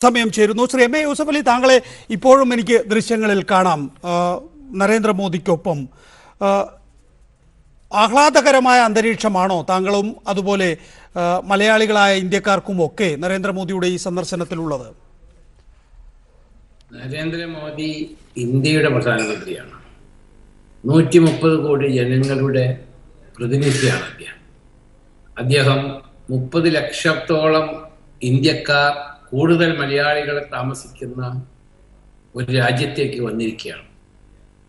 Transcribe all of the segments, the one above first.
സമയം ചേരുന്നു. Shri M A Yusuf Ali, താങ്കളെ ഇപ്പോഴും എനിക്ക് ദൃശ്യങ്ങളിൽ കാണാം. നരേന്ദ്രമോദിക്കൊപ്പം ആഹ്ലാദകരമായ അന്തരീക്ഷമാണോ താങ്കളും അതുപോലെ മലയാളികളായ ഇന്ത്യക്കാർക്കും ഒക്കെ നരേന്ദ്രമോദിയുടെ ഈ സന്ദർശനത്തിലുള്ളത്? നരേന്ദ്രമോദി ഇന്ത്യയുടെ പ്രധാനമന്ത്രിയാണ്. 130 കോടി ജനങ്ങളുടെ പ്രതിനിധിയാണ് അദ്ദേഹം. 30 ലക്ഷത്തോളം ഇന്ത്യക്കാർ, കൂടുതൽ മലയാളികളെ താമസിക്കുന്ന ഒരു രാജ്യത്തേക്ക് വന്നിരിക്കുകയാണ്.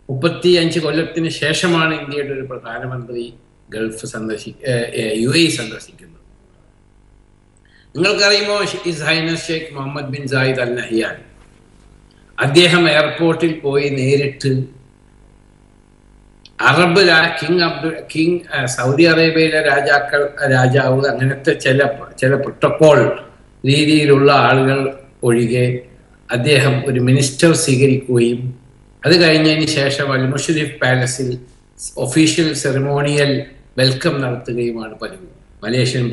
35 കൊല്ലത്തിന് ശേഷമാണ് ഇന്ത്യയുടെ ഒരു പ്രധാനമന്ത്രി ഗൾഫ് UAE സന്ദർശിക്കുന്നത്. നിങ്ങൾക്കറിയുമോ, his highness Sheikh Mohammed bin Zayed Al Nahyan അദ്ദേഹം എയർപോർട്ടിൽ പോയി നേരിട്ട് കിങ് സൗദി അറേബ്യയിലെ രാജാവ് അങ്ങനത്തെ ചില പ്രോട്ടോകോൾ രീതിയിലുള്ള ആളുകൾ ഒഴികെ അദ്ദേഹം ഒരു മിനിസ്റ്റർ സ്വീകരിക്കുകയും അത് കഴിഞ്ഞതിന് ശേഷം അൽ മുഷരിഫ് പാലസിൽ ഒഫീഷ്യൽ സെറിമോണിയൽ വെൽക്കം നടത്തുകയുമാണ് പതിവ്. മലേഷ്യൻ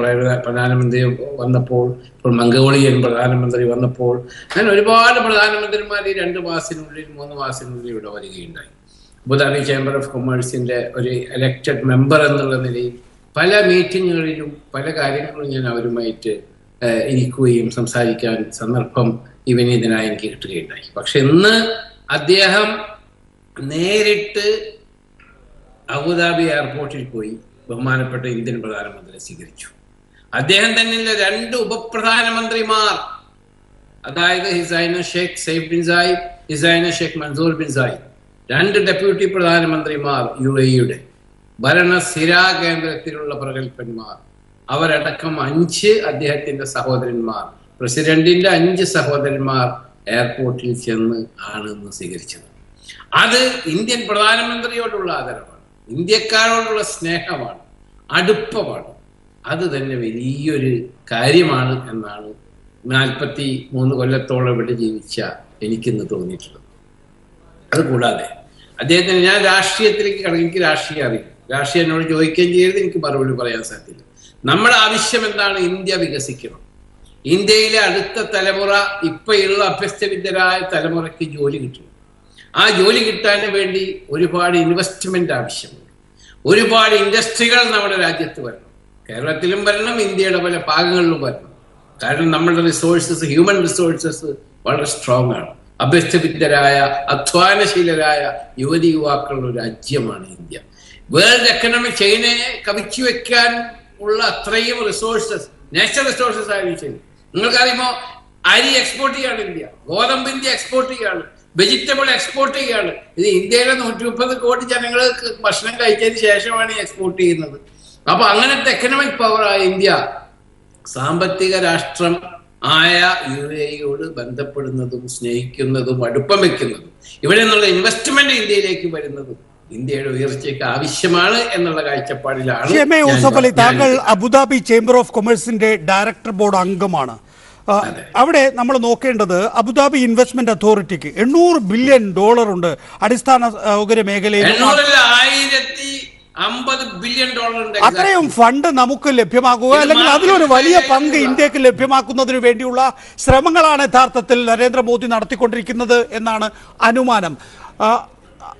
പ്രധാനമന്ത്രി വന്നപ്പോൾ, ഇപ്പോൾ മംഗോളിയൻ പ്രധാനമന്ത്രി വന്നപ്പോൾ, അങ്ങനെ ഒരുപാട് പ്രധാനമന്ത്രിമാർ ഈ 2 മാസത്തിനുള്ളിൽ 3 മാസത്തിനുള്ളിൽ ഇവിടെ വരികയുണ്ടായി. അബുദാബി ചേംബർ ഓഫ് കൊമേഴ്സിന്റെ ഒരു എലക്റ്റഡ് മെമ്പർ എന്നുള്ള നിലയിൽ പല മീറ്റിങ്ങുകളിലും പല കാര്യങ്ങളും ഞാൻ അവരുമായിട്ട് ഇരിക്കുകയും സംസാരിക്കാൻ സന്ദർഭം ഈ വിനീതനായി എനിക്ക് കിട്ടുകയുണ്ടായി. പക്ഷെ ഇന്ന് അദ്ദേഹം നേരിട്ട് അബുദാബി എയർപോർട്ടിൽ പോയി ബഹുമാനപ്പെട്ട ഇന്ത്യൻ പ്രധാനമന്ത്രിയെ സ്വീകരിച്ചു. അദ്ദേഹം തന്നെയുള്ള 2 ഉപപ്രധാനമന്ത്രിമാർ, അതായത് his highness Sheikh Saif bin Zayed, his highness Sheikh Mansour bin Zayed, 2 deputy പ്രധാനമന്ത്രിമാർ, UAE-യുടെ ഭരണസ്ഥിരാ കേന്ദ്രത്തിലുള്ള പ്രഗത്ഭന്മാർ, അവരടക്കം 5 അദ്ദേഹത്തിന്റെ സഹോദരന്മാർ, പ്രസിഡന്റിന്റെ 5 സഹോദരന്മാർ എയർപോർട്ടിൽ ചെന്ന് ആണ് ഇന്ന് സ്വീകരിച്ചത്. അത് ഇന്ത്യൻ പ്രധാനമന്ത്രിയോടുള്ള ആദരവാണ്, ഇന്ത്യക്കാരോടുള്ള സ്നേഹമാണ്, അടുപ്പമാണ്. അത് തന്നെ വലിയൊരു കാര്യമാണ് എന്നാണ് 43 കൊല്ലത്തോളം ഇവിടെ ജീവിച്ച എനിക്കിന്ന് തോന്നിയിട്ടുള്ളത്. അതുകൂടാതെ അദ്ദേഹത്തിന്, ഞാൻ രാഷ്ട്രീയത്തിലേക്ക് കടന്നു, എനിക്ക് രാഷ്ട്രീയം അറിയില്ല, രാഷ്ട്രീയം എന്നോട് ചോദിക്കുകയും ചെയ്യരുത്, എനിക്ക് മറുപടി പറയാൻ സാധ്യത. നമ്മുടെ ആവശ്യം എന്താണ്? ഇന്ത്യ വികസിക്കണം. ഇന്ത്യയിലെ അടുത്ത തലമുറ, ഇപ്പോഴുള്ള അഭ്യസ്തവിദ്യരായ തലമുറയ്ക്ക് ജോലി കിട്ടണം. ആ ജോലി കിട്ടാൻ വേണ്ടി ഒരുപാട് ഇൻവെസ്റ്റ്മെന്റ് ആവശ്യമുണ്ട്. ഒരുപാട് ഇൻഡസ്ട്രികൾ നമ്മുടെ രാജ്യത്ത് വരണം. കേരളത്തിലും വരണം, ഇന്ത്യയുടെ പല ഭാഗങ്ങളിലും വരണം. കാരണം നമ്മളുടെ റിസോഴ്സസ്, ഹ്യൂമൻ റിസോഴ്സസ് വളരെ സ്ട്രോങ് ആണ്. അഭ്യസ്തവിദ്യരായ, അധ്വാനശീലരായ യുവതി യുവാക്കളുടെ രാജ്യമാണ് ഇന്ത്യ. വേൾഡ് എക്കണോമിക് ചൈനയെ കവിച്ചു വെക്കാൻ ഉള്ള അത്രയും റിസോഴ്സസ്, നാച്ചുറൽ റിസോഴ്സസ് ആയിരുന്നു ശരി. നിങ്ങൾക്കറിയുമോ, അരി എക്സ്പോർട്ട് ചെയ്യാണ് ഇന്ത്യ, ഗോതമ്പ് ഇന്ത്യ എക്സ്പോർട്ട് ചെയ്യാണ്, വെജിറ്റബിൾ എക്സ്പോർട്ട് ചെയ്യാണ്. ഇത് ഇന്ത്യയിലെ 130 കോടി ജനങ്ങൾക്ക് ഭക്ഷണം കഴിച്ചതിന് ശേഷമാണ് എക്സ്പോർട്ട് ചെയ്യുന്നത്. അപ്പൊ അങ്ങനത്തെ എക്കണോമിക് പവറായ ഇന്ത്യ സാമ്പത്തിക രാഷ്ട്രം ആയ UAE-യോട് ബന്ധപ്പെടുന്നതും സ്നേഹിക്കുന്നതും അടുപ്പം വെക്കുന്നതും ഇവിടെ നിന്നുള്ള ഇൻവെസ്റ്റ്മെന്റ് ഇന്ത്യയിലേക്ക് വരുന്നതും ഇന്ത്യയുടെ ഉയർച്ചയ്ക്ക് ആവശ്യമാണ് എന്നുള്ള കാഴ്ചപ്പാടിലാണ്. യൂസഫ് അലി, താങ്കൾ അബുദാബി ചേംബർ ഓഫ് കൊമേഴ്സിന്റെ ഡയറക്ടർ ബോർഡ് അംഗമാണ്. അവിടെ നമ്മൾ നോക്കേണ്ടത് അബുദാബി ഇൻവെസ്റ്റ്മെന്റ് അതോറിറ്റിക്ക് $800 ബില്യൺ ഉണ്ട് അടിസ്ഥാന സൗകര്യ മേഖലയിൽ. 50 ബില്യൺ ഡോളർ അത്രയും ഫണ്ട് നമുക്ക് ലഭ്യമാക്കുക, അല്ലെങ്കിൽ അതിലൊരു വലിയ പങ്ക് ഇന്ത്യക്ക് ലഭ്യമാക്കുന്നതിന് വേണ്ടിയുള്ള ശ്രമങ്ങളാണ് യഥാർത്ഥത്തിൽ നരേന്ദ്രമോദി നടത്തിക്കൊണ്ടിരിക്കുന്നത് എന്നാണ് അനുമാനം.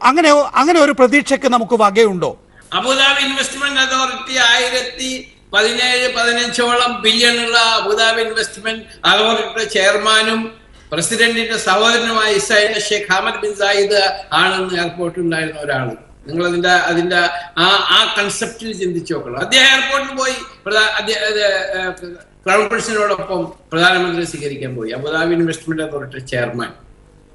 അങ്ങനെ ഒരു പ്രതീക്ഷയ്ക്ക് നമുക്ക് വകയുണ്ടോ? അബുദാബി ഇൻവെസ്റ്റ്മെന്റ് അതോറിറ്റി 2017-15 ബില്യണുള്ള അബുദാബി ഇൻവെസ്റ്റ്മെന്റ് അതോറിറ്റിയുടെ ചെയർമാനും പ്രസിഡന്റിന്റെ സഹോദരനുമായ ഷെയ്ഖ് ഹമദ് ബിൻ സായിദ് ആണെന്ന് എയർപോർട്ടിൽ ഉണ്ടായിരുന്ന ഒരാൾ. നിങ്ങൾ അതിന്റെ ആ കൺസെപ്റ്റിൽ ചിന്തിച്ചു നോക്കണം. അദ്ദേഹം എയർപോർട്ടിൽ പോയി ക്രൗൺ പ്രിൻസിനോടൊപ്പം പ്രധാനമന്ത്രി സ്വീകരിക്കാൻ പോയി, അബുദാബി ഇൻവെസ്റ്റ്മെന്റ് അതോറിറ്റി ചെയർമാൻ.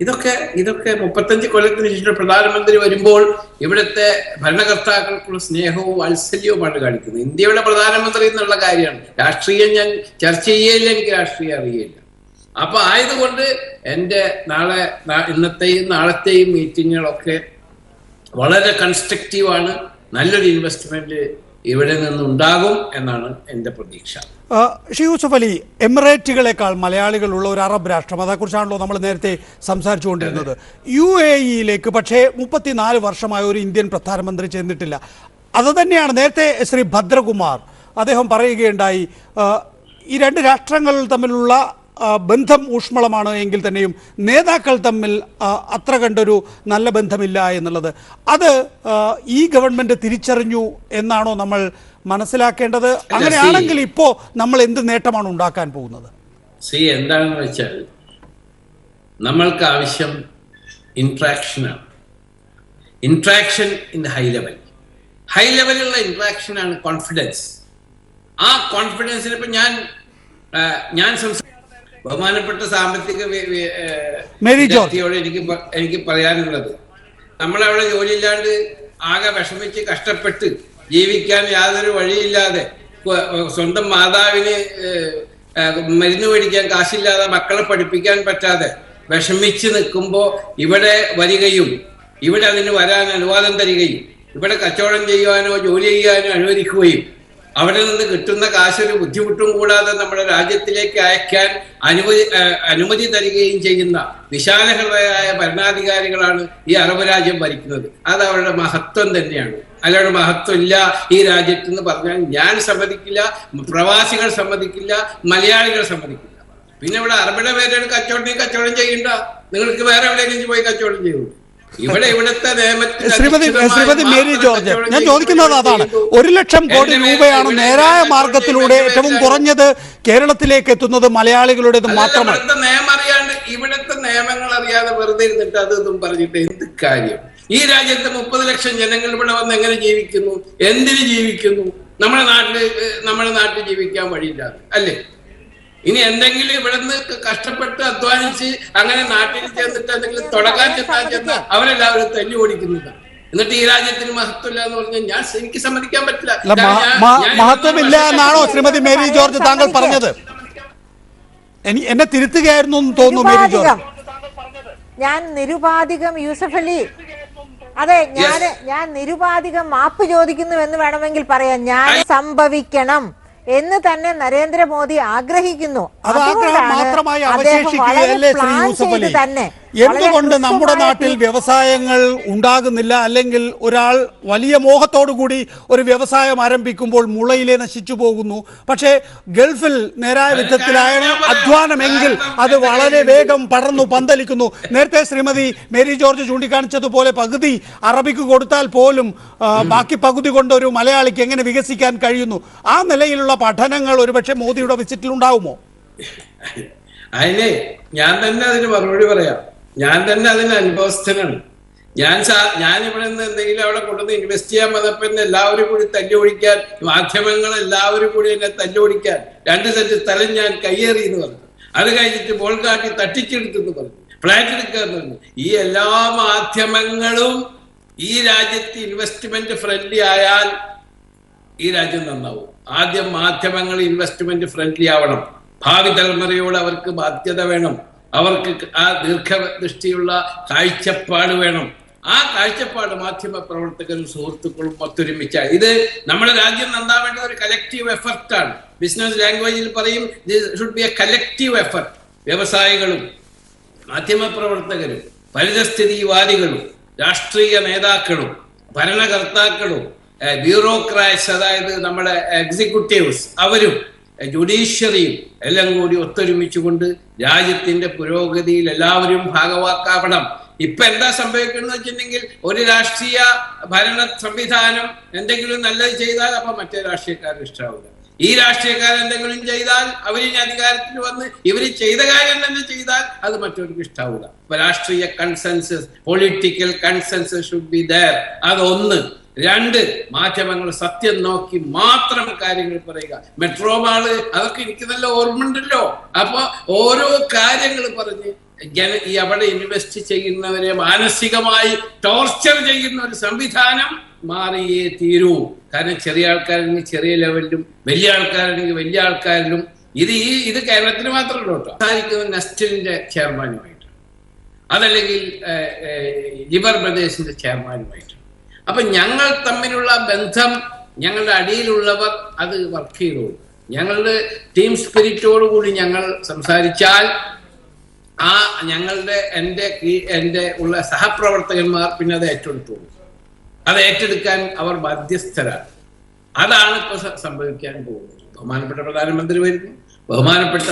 ഇതൊക്കെ 35 കൊല്ലത്തിന് ശേഷം പ്രധാനമന്ത്രി വരുമ്പോൾ ഇവിടുത്തെ ഭരണകർത്താക്കൾക്കുള്ള സ്നേഹവും വാത്സല്യവുമാണ് കാണിക്കുന്നത്. ഇന്ത്യയുടെ പ്രധാനമന്ത്രി എന്നുള്ള കാര്യമാണ്. രാഷ്ട്രീയം ഞാൻ ചർച്ച ചെയ്യയില്ല, എനിക്ക് രാഷ്ട്രീയം അറിയില്ല. അപ്പൊ ആയതുകൊണ്ട് എൻ്റെ ഇന്നത്തെയും നാളത്തെയും മീറ്റിങ്ങുകളൊക്കെ വളരെ കൺസ്ട്രക്റ്റീവാണ്. നല്ലൊരു ഇൻവെസ്റ്റ്മെന്റ് ഇവിടെ നിന്നുണ്ടാകും എന്നാണ് എൻ്റെ പ്രതീക്ഷ. യൂസഫ് അലി, എമിറേറ്റുകളെക്കാൾ മലയാളികളുള്ള ഒരു അറബ് രാഷ്ട്രം, അതേക്കുറിച്ചാണല്ലോ നമ്മൾ നേരത്തെ സംസാരിച്ചുകൊണ്ടിരുന്നത്. UAE-യിലേക്ക് പക്ഷേ 34 വർഷമായ ഒരു ഇന്ത്യൻ പ്രധാനമന്ത്രി ചെന്നിട്ടില്ല. അത് തന്നെയാണ് നേരത്തെ ശ്രീ ഭദ്രകുമാർ അദ്ദേഹം പറയുകയുണ്ടായി. ഈ 2 രാഷ്ട്രങ്ങൾ തമ്മിലുള്ള ബന്ധം ഊഷ്മളമാണ് എങ്കിൽ തന്നെയും നേതാക്കൾ തമ്മിൽ അത്ര കണ്ടൊരു നല്ല ബന്ധമില്ല എന്നുള്ളത് അത് ഈ ഗവൺമെന്റ് തിരിച്ചറിഞ്ഞു എന്നാണോ നമ്മൾ മനസ്സിലാക്കേണ്ടത്? അങ്ങനെയാണെങ്കിൽ ഇപ്പോ നമ്മൾ എന്ത് നേട്ടമാണ് ഉണ്ടാക്കാൻ പോകുന്നത്? എന്താണെന്ന് വെച്ചാൽ നമ്മൾക്ക് ആവശ്യം ഇൻട്രാക്ഷനാണ്. Interaction in high level. High ലെവലുള്ള ഇൻട്രാക്ഷനാണ് കോൺഫിഡൻസ്. ആ കോൺഫിഡൻസിന് ഇപ്പൊ ഞാൻ ബഹുമാനപ്പെട്ട സാമ്പത്തിക വിദ്യാർത്ഥിയോട് എനിക്ക് പറയാനുള്ളത്, നമ്മളവിടെ ജോലിയില്ലാണ്ട് ആകെ വിഷമിച്ച് കഷ്ടപ്പെട്ട് ജീവിക്കാൻ യാതൊരു വഴിയില്ലാതെ, സ്വന്തം മാതാവിന് മരുന്ന് മേടിക്കാൻ കാശില്ലാതെ, മക്കളെ പഠിപ്പിക്കാൻ പറ്റാതെ വിഷമിച്ച് നിൽക്കുമ്പോൾ ഇവിടെ വരികയും ഇവിടെ അതിന് വരാൻ അനുവാദം തരികയും ഇവിടെ കച്ചവടം ചെയ്യുവാനോ ജോലി ചെയ്യാനോ അനുവദിക്കുകയും അവിടെ നിന്ന് കിട്ടുന്ന കാശൊരു ബുദ്ധിമുട്ടും കൂടാതെ നമ്മുടെ രാജ്യത്തിലേക്ക് അയക്കാൻ അനുമതി തരികയും ചെയ്യുന്ന വിശാലഹൃദയായ ഭരണാധികാരികളാണ് ഈ അറബ് രാജ്യം ഭരിക്കുന്നത്. അത് അവരുടെ മഹത്വം തന്നെയാണ്. അല്ലാതെ മഹത്വം ഇല്ല ഈ രാജ്യത്ത് എന്ന് പറഞ്ഞാൽ ഞാൻ സമ്മതിക്കില്ല, പ്രവാസികൾ സമ്മതിക്കില്ല, മലയാളികൾ സമ്മതിക്കില്ല. പിന്നെ ഇവിടെ അറബിയുടെ പേരാണ് കച്ചവടം ചെയ്യണ്ട, നിങ്ങൾക്ക് വേറെ എവിടെയെങ്കിലും പോയി കച്ചവടം ചെയ്യൂ. ഇവിടുത്തെ ശ്രീമതി മേരി ജോർജ്, ഞാൻ ചോദിക്കുന്നത് അതാണ്. 1 ലക്ഷം കോടി രൂപയാണ് നേരായ മാർഗത്തിലൂടെ ഏറ്റവും കുറഞ്ഞത് കേരളത്തിലേക്ക് എത്തുന്നത് മലയാളികളുടേത് മാത്രമാണ്. ഇവിടുത്തെ നിയമങ്ങൾ അറിയാതെ വെറുതെ ഇരുന്നിട്ട് അതൊന്നും പറഞ്ഞിട്ട് എന്ത് കാര്യം? ഈ രാജ്യത്ത് 30 ലക്ഷം ജനങ്ങൾ ഇവിടെ വന്ന് എങ്ങനെ ജീവിക്കുന്നു? എന്തിന് ജീവിക്കുന്നു? നമ്മുടെ നാട്ടിൽ ജീവിക്കാൻ വഴിയില്ലാതെ അല്ലേ? ഇനി എന്തെങ്കിലും ഇവിടുന്ന് കഷ്ടപ്പെട്ട് അധ്വാനിച്ച് അങ്ങനെ നാട്ടിൽ ചെന്നിട്ട് എന്തെങ്കിലും തുടങ്ങാൻ ചെന്നാൽ അവരെല്ലാവരും തല്ലി ഓടിക്കുന്നത്. എന്നിട്ട് ഈ രാജ്യത്തിന് മഹത്വമില്ല എന്ന് പറഞ്ഞാൽ എനിക്ക് സമ്മതിക്കാൻ പറ്റില്ല. മഹത്വമില്ല എന്നാണോ ശ്രീമതി മേരി ജോർജ് താങ്കൾ പറഞ്ഞത്? എന്നെ തിരുത്തുകയായിരുന്നു എന്ന് തോന്നുന്നു മേരി ജോർജ്. ഞാൻ നിരുപാധികം യൂസഫ് അലി, അതെ, ഞാൻ നിരുപാധികം മാപ്പ് ചോദിക്കുന്നു എന്ന് വേണമെങ്കിൽ പറയാം. ഞാൻ സംഭവിക്കണം എന്ന് തന്നെ നരേന്ദ്രമോദി ആഗ്രഹിക്കുന്നു. എന്തുകൊണ്ട് നമ്മുടെ നാട്ടിൽ വ്യവസായങ്ങൾ ഉണ്ടാകുന്നില്ല? അല്ലെങ്കിൽ ഒരാൾ വലിയ മോഹത്തോടുകൂടി ഒരു വ്യവസായം ആരംഭിക്കുമ്പോൾ മുളയിലെ നശിച്ചു പോകുന്നു. പക്ഷേ ഗൾഫിൽ നേരായ വിധത്തിലായ അധ്വാനമെങ്കിൽ അത് വളരെ വേഗം പടർന്നു പന്തലിക്കുന്നു. നേരത്തെ ശ്രീമതി മേരി ജോർജ് ചൂണ്ടിക്കാണിച്ചതുപോലെ പകുതി അറബിക്ക് കൊടുത്താൽ പോലും ബാക്കി പകുതി കൊണ്ട് ഒരു മലയാളിക്ക് എങ്ങനെ വികസിക്കാൻ കഴിയുന്നു? ആ നിലയിലുള്ള പഠനങ്ങൾ ഒരുപക്ഷെ മോദിയുടെ വിസിറ്റിൽ ഉണ്ടാവുമോ? അതിന് ഞാൻ തന്നെ അതിന് മറുപടി പറയാം. ഞാൻ തന്നെ അതിന് അനുഭവസ്ഥനാണ്. ഞാൻ ഇവിടെ നിന്ന് എന്തെങ്കിലും അവിടെ കൊണ്ടുവന്ന് ഇൻവെസ്റ്റ് ചെയ്യാൻ വന്നപ്പോ എല്ലാവരും കൂടി തല്ലുപിടിക്കാൻ, മാധ്യമങ്ങൾ എല്ലാവരും കൂടി എന്നെ തല്ലുപിടിക്കാൻ 2 സെന്റ് സ്ഥലം ഞാൻ കയ്യേറി എന്ന് പറഞ്ഞു. അത് കഴിഞ്ഞിട്ട് ബോൾ കാട്ടി തട്ടിച്ചെടുത്തെന്ന് പറഞ്ഞു, ഫ്ലാറ്റ് എടുക്കാന്ന് പറഞ്ഞു. ഈ എല്ലാ മാധ്യമങ്ങളും ഈ രാജ്യത്ത് ഇൻവെസ്റ്റ്മെന്റ് ഫ്രണ്ട്ലി ആയാൽ ഈ രാജ്യം നന്നാവും. ആദ്യം മാധ്യമങ്ങൾ ഇൻവെസ്റ്റ്മെന്റ് ഫ്രണ്ട്ലി ആവണം. ഭാവി തലമുറയോട് അവർക്ക് ബാധ്യത വേണം. അവർക്ക് ആ ദീർഘദൃഷ്ടിയുള്ള കാഴ്ചപ്പാട് വേണം. ആ കാഴ്ചപ്പാട് മാധ്യമ പ്രവർത്തകരും സുഹൃത്തുക്കളും ഒത്തൊരുമിച്ചാൽ ഇത് നമ്മുടെ രാജ്യം നന്നാവേണ്ട ഒരു കലക്റ്റീവ് എഫർട്ടാണ്. ബിസിനസ് ലാംഗ്വേജിൽ പറയും should be a collective effort. വ്യവസായികളും മാധ്യമ പ്രവർത്തകരും പരിതസ്ഥിതിവാദികളും രാഷ്ട്രീയ നേതാക്കളും ഭരണകർത്താക്കളും ബ്യൂറോക്രാറ്റ്സ്, അതായത് നമ്മുടെ എക്സിക്യൂട്ടീവ്സ്, അവരും ജുഡീഷ്യറിയും എല്ലാം കൂടി ഒത്തൊരുമിച്ചുകൊണ്ട് രാജ്യത്തിന്റെ പുരോഗതിയിൽ എല്ലാവരും ഭാഗവാക്കാവണം. ഇപ്പൊ എന്താ സംഭവിക്കുന്നത് വെച്ചിട്ടുണ്ടെങ്കിൽ ഒരു രാഷ്ട്രീയ ഭരണ സംവിധാനം എന്തെങ്കിലും നല്ലത് ചെയ്താൽ അപ്പൊ മറ്റേ രാഷ്ട്രീയക്കാരന് ഇഷ്ടാവില്ല. ഈ രാഷ്ട്രീയക്കാരൻ എന്തെങ്കിലും ചെയ്താൽ അവരിനി അധികാരത്തിൽ വന്ന് ഇവര് ചെയ്ത കാര്യം തന്നെ ചെയ്താൽ അത് മറ്റവർക്ക് ഇഷ്ടാവില്ല. അപ്പൊ രാഷ്ട്രീയ consensus, political consensus should be there. അതൊന്ന്. 2, മാധ്യമങ്ങൾ സത്യം നോക്കി മാത്രം കാര്യങ്ങൾ പറയുക. മെട്രോ മാള് അതൊക്കെ എനിക്ക് നല്ല ഓർമ്മയുണ്ടല്ലോ. അപ്പൊ ഓരോ കാര്യങ്ങൾ പറഞ്ഞ് ഈ അവിടെ ഇൻവെസ്റ്റ് ചെയ്യുന്നവരെ മാനസികമായി ടോർച്ചർ ചെയ്യുന്ന ഒരു സംവിധാനം മാറിയേ തീരൂ. കാരണം ചെറിയ ആൾക്കാരാണെങ്കിൽ ചെറിയ ലെവലിലും വലിയ ആൾക്കാരാണെങ്കിൽ വലിയ ആൾക്കാരിലും ഇത് കേരളത്തിന് മാത്രമല്ല കേട്ടോ. സംസാരിക്കുന്നത് നെസ്റ്റലിന്റെ ചെയർമാനുമായിട്ട്, അതല്ലെങ്കിൽ ലിബർ ബ്രദേഴ്സിന്റെ ചെയർമാനുമായിട്ട്. അപ്പൊ ഞങ്ങൾ തമ്മിലുള്ള ബന്ധം, ഞങ്ങളുടെ അടിയിലുള്ളവർ അത് വർക്ക് ചെയ്തോളൂ. ഞങ്ങളുടെ ടീം സ്പിരിറ്റോടുകൂടി ഞങ്ങൾ സംസാരിച്ചാൽ എന്റെ ഉള്ള സഹപ്രവർത്തകന്മാർ പിന്നെ അത് ഏറ്റെടുത്തോളൂ. അത് ഏറ്റെടുക്കാൻ അവർ ബാധ്യസ്ഥരാണ്. അതാണ് ഇപ്പൊ സംഭവിക്കാൻ പോകുന്നത്. ബഹുമാനപ്പെട്ട പ്രധാനമന്ത്രി വരുന്നു, ബഹുമാനപ്പെട്ട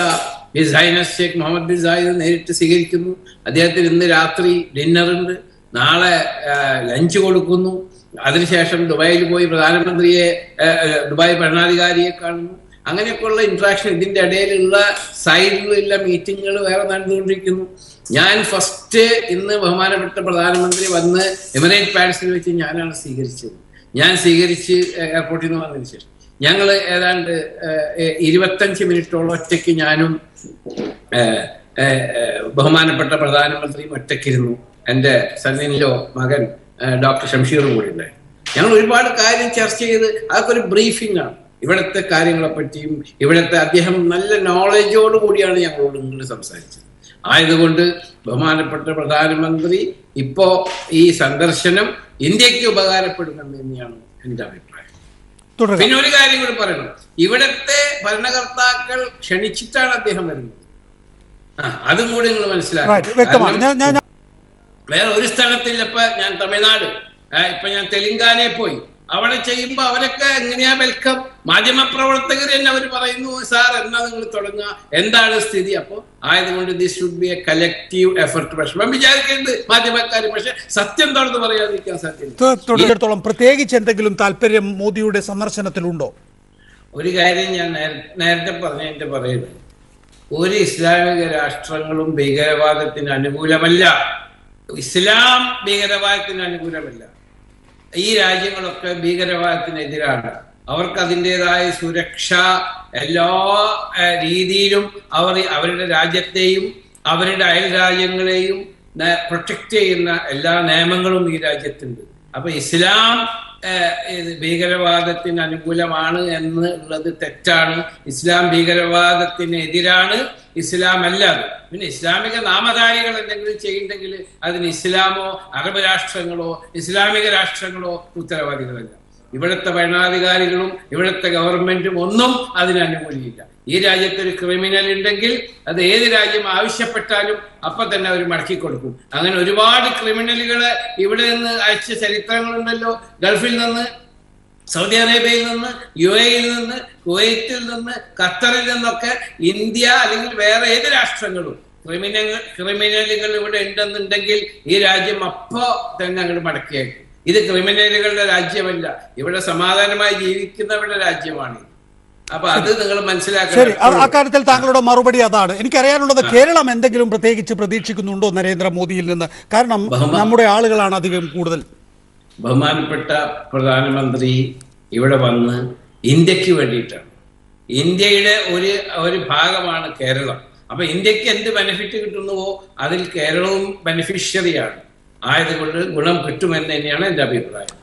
his highness Sheikh Mohammed bin Zayed നേരിട്ട് സ്വീകരിക്കുന്നു. അദ്ദേഹത്തിന് ഇന്ന് രാത്രി ഡിന്നറുണ്ട്, നാളെ ലഞ്ച് കൊടുക്കുന്നു. അതിനുശേഷം ദുബായിൽ പോയി പ്രധാനമന്ത്രിയെ, ദുബായ് ഭരണാധികാരിയെ കാണുന്നു. അങ്ങനെയൊക്കെയുള്ള ഇന്ററാക്ഷൻ, ഇതിന്റെ ഇടയിലുള്ള സൈഡിലുള്ള മീറ്റിങ്ങുകൾ വേറെ നടന്നുകൊണ്ടിരിക്കുന്നു. ഞാൻ ഫസ്റ്റ് ഇന്ന് ബഹുമാനപ്പെട്ട പ്രധാനമന്ത്രി വന്ന് എമിറേറ്റ് പാലസിൽ വെച്ച് ഞാനാണ് സ്വീകരിച്ചത്. ഞാൻ സ്വീകരിച്ച് എയർപോർട്ടിൽ നിന്ന് വന്നതിന് ശേഷം ഞങ്ങൾ ഏതാണ്ട് 25 മിനിറ്റോളം ഒറ്റയ്ക്ക് ഞാനും ബഹുമാനപ്പെട്ട പ്രധാനമന്ത്രിയും ഒറ്റയ്ക്കിരുന്നു. എൻ്റെ സന്നിനിലോ മകൻ ഡോക്ടർ ഷംഷീറും കൂടി ഉണ്ടായി. ഞങ്ങൾ ഒരുപാട് കാര്യം ചർച്ച ചെയ്ത് അതൊക്കെ ഒരു ബ്രീഫിംഗ് ആണ്. ഇവിടുത്തെ കാര്യങ്ങളെ പറ്റിയും ഇവിടുത്തെ അദ്ദേഹം നല്ല നോളജോട് കൂടിയാണ് ഞങ്ങളോട് നിങ്ങൾ സംസാരിച്ചത്. ആയതുകൊണ്ട് ബഹുമാനപ്പെട്ട പ്രധാനമന്ത്രി ഇപ്പോ ഈ സന്ദർശനം ഇന്ത്യക്ക് ഉപകാരപ്പെടുമെന്ന് തന്നെയാണ് എൻ്റെ അഭിപ്രായം. പിന്നെ ഒരു കാര്യം കൂടി പറയണം, ഇവിടത്തെ ഭരണകർത്താക്കൾ ക്ഷണിച്ചിട്ടാണ് അദ്ദേഹം വരുന്നത്. അതും കൂടി നിങ്ങൾ മനസ്സിലാക്കി. വേറെ ഒരു സ്ഥലത്തില്ല. ഇപ്പൊ ഞാൻ തമിഴ്നാട്, ഇപ്പൊ ഞാൻ തെലങ്കാനയിൽ പോയി, അവിടെ ചെയ്യുമ്പോ അവരൊക്കെ എങ്ങനെയാ വെൽക്കം. മാധ്യമപ്രവർത്തകർ തന്നെ അവർ പറയുന്നു, സാർ എന്നാ നിങ്ങൾ തുടങ്ങുക, എന്താണ് സ്ഥിതി. അപ്പൊ ആയതുകൊണ്ട് this should be A collective effort. വിഷമം വിചാരിക്കരുത് മാധ്യമക്കാർ, പക്ഷെ സത്യം തുറന്ന് പറയാതിരിക്കാൻ സാധ്യത. പ്രത്യേകിച്ച് എന്തെങ്കിലും താല്പര്യം മോദിയുടെ സന്ദർശനത്തിലുണ്ടോ? ഒരു കാര്യം ഞാൻ നേരത്തെ പറഞ്ഞതിന്റെ പറയുന്നത്, ഒരു ഇസ്ലാമിക രാഷ്ട്രങ്ങളും ഭീകരവാദത്തിന് അനുകൂലമല്ല. ഇസ്ലാം ഭീകരവാദത്തിന് അനുകൂലമല്ല. ഈ രാജ്യങ്ങളൊക്കെ ഭീകരവാദത്തിനെതിരാണ്. അവർക്ക് അതിൻ്റെതായ സുരക്ഷ എല്ലാ രീതിയിലും അവരുടെ രാജ്യത്തെയും അവരുടെ അയൽ രാജ്യങ്ങളെയും പ്രൊട്ടക്ട് ചെയ്യുന്ന എല്ലാ നിയമങ്ങളും ഈ രാജ്യത്തുണ്ട്. അപ്പൊ ഇസ്ലാം ഭീകരവാദത്തിന് അനുകൂലമാണ് എന്നുള്ളത് തെറ്റാണ്. ഇസ്ലാം ഭീകരവാദത്തിനെതിരാണ്, ഇസ്ലാം അല്ലാതെ. പിന്നെ ഇസ്ലാമിക നാമധാരികൾ എന്തെങ്കിലും ചെയ്യുന്നുണ്ടെങ്കിൽ അതിന് ഇസ്ലാമോ അറബ് രാഷ്ട്രങ്ങളോ ഇസ്ലാമിക രാഷ്ട്രങ്ങളോ ഉത്തരവാദികളല്ല. ഇവിടുത്തെ ഭരണാധികാരികളും ഇവിടുത്തെ ഗവൺമെന്റും ഒന്നും അതിന് അനുകൂലിയില്ല. ഈ രാജ്യത്തൊരു ക്രിമിനൽ ഉണ്ടെങ്കിൽ അത് ഏത് രാജ്യം ആവശ്യപ്പെട്ടാലും അപ്പൊ തന്നെ അവർ മടക്കി കൊടുക്കും. അങ്ങനെ ഒരുപാട് ക്രിമിനലുകളെ ഇവിടെ നിന്ന് അയച്ച ചരിത്രങ്ങളുണ്ടല്ലോ. ഗൾഫിൽ നിന്ന്, സൗദി അറേബ്യയിൽ നിന്ന്, UAE-യിൽ നിന്ന്, കുവൈറ്റിൽ നിന്ന്, ഖത്തറിൽ നിന്നൊക്കെ ഇന്ത്യ അല്ലെങ്കിൽ വേറെ ഏത് രാഷ്ട്രങ്ങളും ക്രിമിനലുകൾ ഇവിടെ ഉണ്ടെന്നുണ്ടെങ്കിൽ ഈ രാജ്യം അപ്പോ തന്നെ അങ്ങോട്ട് മടക്കിയേക്കും. ഇത് ക്രിമിനലുകളുടെ രാജ്യമല്ല, ഇവിടെ സമാധാനമായി ജീവിക്കുന്നവരുടെ രാജ്യമാണ്. അപ്പൊ അത് നിങ്ങൾ മനസ്സിലാക്കണം. അക്കാര്യത്തിൽ താങ്കളുടെ മറുപടി അതാണ്. എനിക്കറിയാനുള്ളത്, കേരളം എന്തെങ്കിലും പ്രത്യേകിച്ച് പ്രതീക്ഷിക്കുന്നുണ്ടോ നരേന്ദ്രമോദിയിൽ നിന്ന്? കാരണം നമ്മുടെ ആളുകളാണ് അധികം കൂടുതൽ. ബഹുമാനപ്പെട്ട പ്രധാനമന്ത്രി ഇവിടെ വന്ന് ഇന്ത്യക്ക് വേണ്ടിയിട്ടാണ്. ഇന്ത്യയുടെ ഒരു ഭാഗമാണ് കേരളം. അപ്പൊ ഇന്ത്യക്ക് എന്ത് ബെനിഫിറ്റ് കിട്ടുന്നുവോ അതിൽ കേരളവും ബെനിഫിഷ്യറിയാണ്. ആയതുകൊണ്ട് ഗുണം കിട്ടുമെന്ന് തന്നെയാണ് എൻ്റെ അഭിപ്രായം.